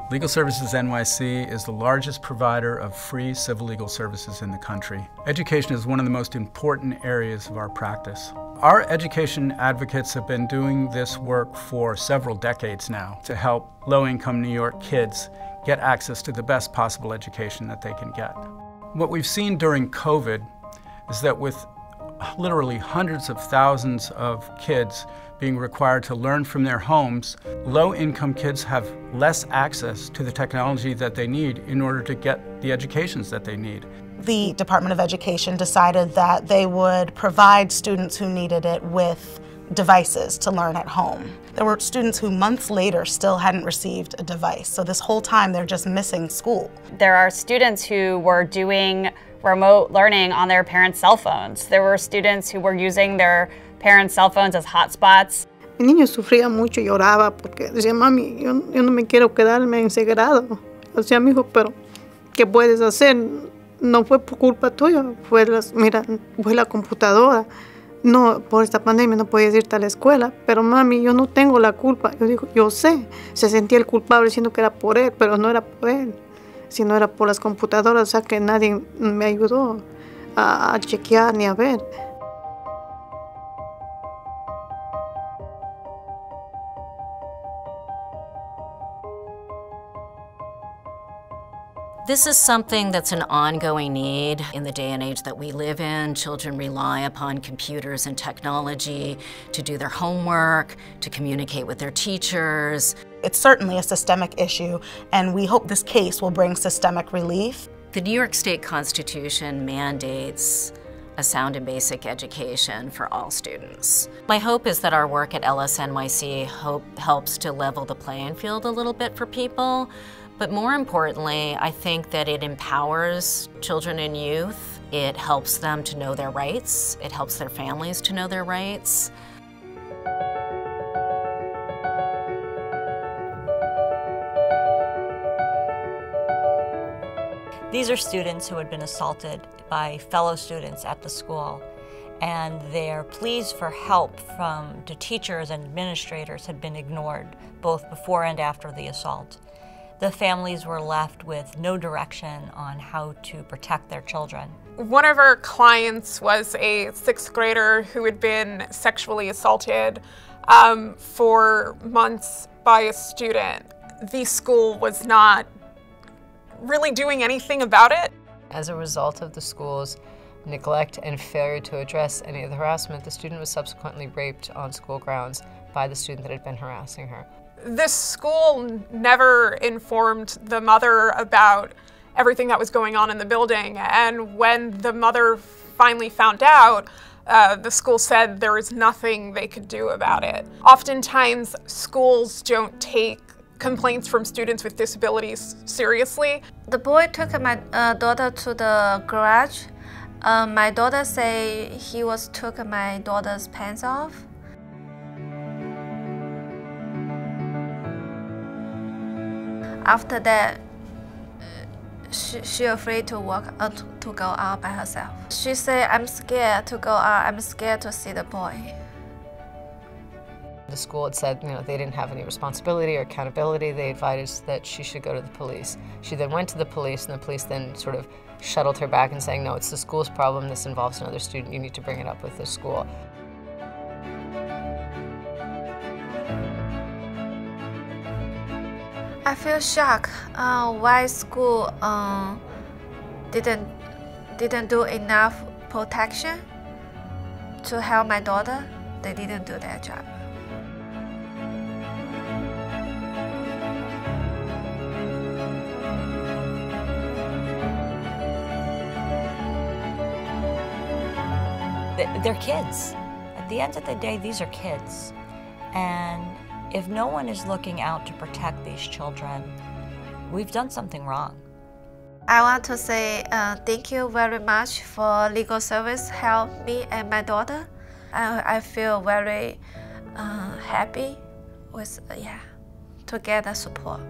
Legal Services NYC is the largest provider of free civil legal services in the country. Education is one of the most important areas of our practice. Our education advocates have been doing this work for several decades now to help low-income New York kids get access to the best possible education that they can get. What we've seen during COVID is that with literally hundreds of thousands of kids being required to learn from their homes, low-income kids have less access to the technology that they need in order to get the educations that they need. The Department of Education decided that they would provide students who needed it with devices to learn at home. There were students who months later still hadn't received a device, so this whole time they're just missing school. There are students who were doing remote learning on their parents' cell phones. There were students who were using their parents' cell phones as hotspots. Mi niño sufría mucho, lloraba porque decía, mami, yo no me quiero quedarme encerrado. O sea, mi hijo, pero ¿qué puedes hacer? No fue por culpa tuya, fue la computadora. No, por esta pandemia no podías irte a la escuela, pero mami, yo no tengo la culpa. Yo digo, yo sé, se sentía el culpable diciendo que era por él, pero no era por él, sino era por las computadoras, o sea que nadie me ayudó a chequear ni a ver. This is something that's an ongoing need in the day and age that we live in. Children rely upon computers and technology to do their homework, to communicate with their teachers. It's certainly a systemic issue, and we hope this case will bring systemic relief. The New York State Constitution mandates a sound and basic education for all students. My hope is that our work at LSNYC helps to level the playing field a little bit for people. But more importantly, I think that it empowers children and youth. It helps them to know their rights. It helps their families to know their rights. These are students who had been assaulted by fellow students at the school, and their pleas for help from the teachers and administrators had been ignored, both before and after the assault. The families were left with no direction on how to protect their children. One of our clients was a 6th grader who had been sexually assaulted for months by a student. The school was not really doing anything about it. As a result of the school's neglect and failure to address any of the harassment, the student was subsequently raped on school grounds by the student that had been harassing her. This school never informed the mother about everything that was going on in the building, and when the mother finally found out, the school said there was nothing they could do about it. Oftentimes, schools don't take complaints from students with disabilities seriously. The boy took my daughter to the garage. My daughter say he took my daughter's pants off. After that, she afraid to walk to go out by herself. She said, "I'm scared to go out. I'm scared to see the boy." The school had said, they didn't have any responsibility or accountability. They advised that she should go to the police. She then went to the police, and the police then sort of shuttled her back and saying, "No, it's the school's problem. This involves another student. You need to bring it up with the school." I feel shocked. Why school didn't do enough protection to help my daughter? They didn't do their job. They're kids. At the end of the day, these are kids. And if no one is looking out to protect these children, we've done something wrong. I want to say thank you very much for legal service help me and my daughter. I feel very happy with to get the support.